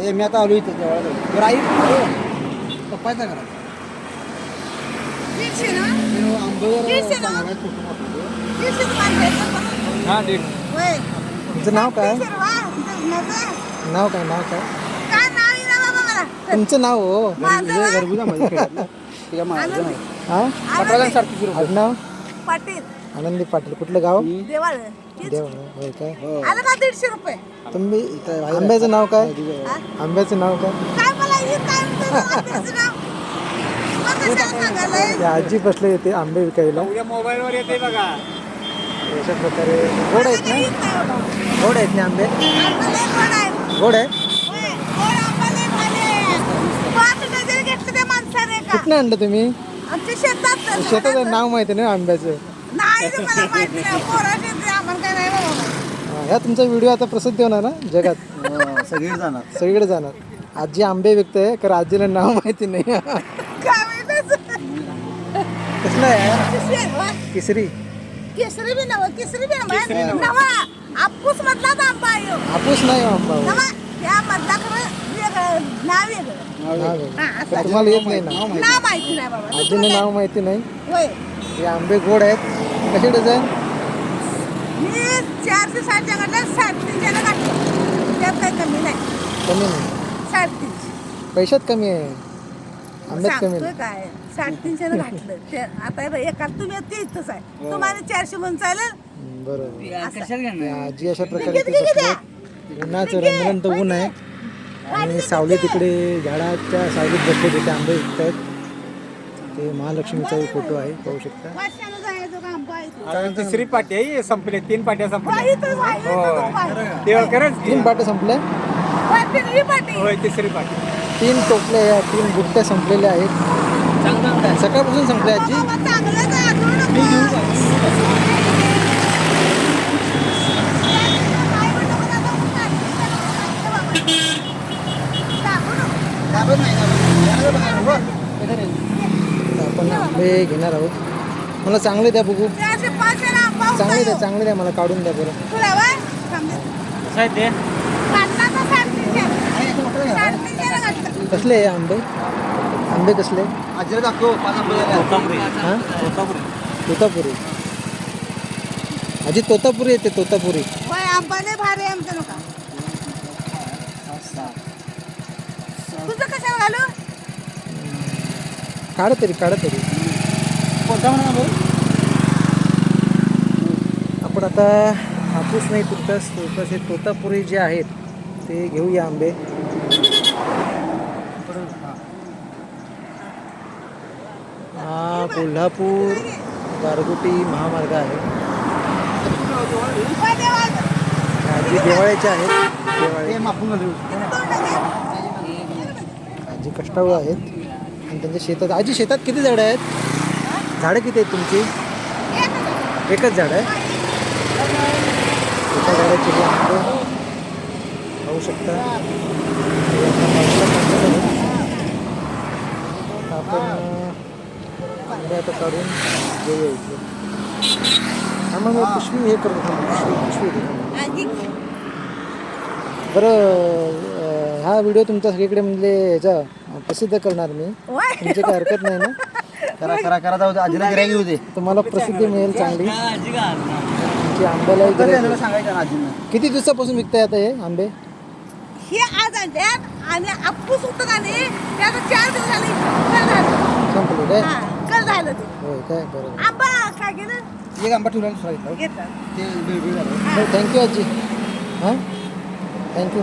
मी आता आलो इथे जवळ आई पप्पाचा करा तुमचं नाव काय? नाव काय? तुमचं नाव हो आडनाव पाटील आनंदी पाटील. कुठलं गाव? देवाळ देव होय काय? आलं का 150 रुपये तुम्ही आंब्याचं नाव काय? आंब्याचं नाव काय? काय मला हे काय म्हणतात त्याचं नाव? मग कशाला सांगायलंय? ते आजी बसले येते आंबे विकायला. मोबाईल वर येते बघा. अशा प्रकारे गोड आहेत ना? गोड आहेत ना आंबे? आंबा लय गोड आहे. गोड आहे. होय, गोड आंबा लय भारी आहे. 5 डझन घेतलं त्या माणसाने का? कुठनं आणलं तुम्ही? आमच्या शेतात शेताचं नाव माहिती नाही आंब्याचं. नाही रे, मला माहिती नाही. पोरा शेती आम्हाला काय नाही बाबा. ह्या तुमचा व्हिडिओ आता प्रसिद्ध होणार ना जगात? सगळे जाणार. सगळीकडे जाणार. आजी आंबे विकते कारण आजीला नाव माहिती नाही. काय माहितीच? कसलं आहे? केशरी केसरी केसरी बी नव केसरी बी नवा आपूस मधलाच आंबा आहे ह्यो. हापूस नाही हो आंबा. नवा या मधला खरं वेगळं नाव वेगळं. नाव आहे. हा, असं. पण तुम्हाला येत नाही ना? नाव माहिती नाही बाबा. आजीने नाव माहिती नाही. होय, हे आंबे गोड आहेत. कसे डझन? मी 460 च्या घातल्या 350 ला घातलं. त्यात काही कमी नाही. कमी नाही. 350 पैशात कमी आहे, आंब्यात कमी सांगतोय नाही. काय 350 ला घातलं. ते आता हे बघ, एका तुम्ही ते इथंच आहे. तुम्हाला 400 म्हणून चालेल. बरोबर. कशाला ते आजी अशा प्रकारे किती इथे द्या? बसलेत. उन्हाचं रंगरंत ऊन आहे आणि सावली तिकडे झाडाच्या सावलीत बसले तिथे आंबे विकत आहेत. ते महालक्ष्मीचा एक फोटो आहे, पाहू शकता. वाशानं जायचं का आंबा आहे तो? तिसरी पाटी आहे संपले 3 पाट्या संपल्या. बाई, इथंच आहे, इथंच उभा आहे. ते खरंच 3 पाटे संपले. वाटेली पाटी. होय तिसरी पाटी. 3 टोपल्या या 3 बुट्ट्या संपलेल्या आहेत. सकाळपासून संपल्या आजी. बाबा, चांगलंच आहे, अजून नको. आपण आंबे घेणार आहोत. मला चांगले द्या बघू. चांगले द्या मला काढून द्या बरं. कसले आहे आंबे? आंबे कसले? आजीला दाखव 5 आंबे झाले. हां तोतापुरी. आजी तोतापुरी येते तोतापुरी. आंबाने भारी आहे आमचं नका. तुझं कशाला घालू? काढ तरी. कोणता म्हणा बरं? आपण आता हापूस नाही तुर्कस हे तोतापुरी जे आहेत ते घेऊया आंबे. हा कोल्हापूर गारगोटी महामार्ग आहे. आजी दिवाळीचे आहेत. दिवाळी आजी कष्टाळू आहेत आणि त्यांच्या शेतात. आजी शेतात किती झाडं आहेत? झाडं किती आहेत तुमची? एकच झाड आहे. एका झाडाची हे आंबे पाहू शकता. आपण आंबे आता काढून घेऊया इथे. मग मी पिशवी हे करतो. पिशवी बरं. हा व्हिडिओ तुमचा सगळीकडे म्हणजे ह्याचा प्रसिद्ध करणार मी. तुमची काही हरकत नाही ना? करा जाऊ दे. आजीला गिऱ्हाईक येऊ दे. तुम्हाला प्रसिद्धी मिळेल चांगली. तुमची आंब्यालाही गिऱ्हाईक. सांगायचं ना आजींना. किती दिवसापासून विकताय आता हे आंबे? हे आज आणल्यात आणि आपूस होतं का नाही त्याचं 4 दिवस झाले कल झालं. संपले काय? हा, कल झालं ते. होय काय? बरोबर. आंबा काय केलं? एक आंबा ठेवला दुसरा घेतला. घेतलं. ते बिळबिळ झालं. थँक्यू आजी. हां थँक्यू.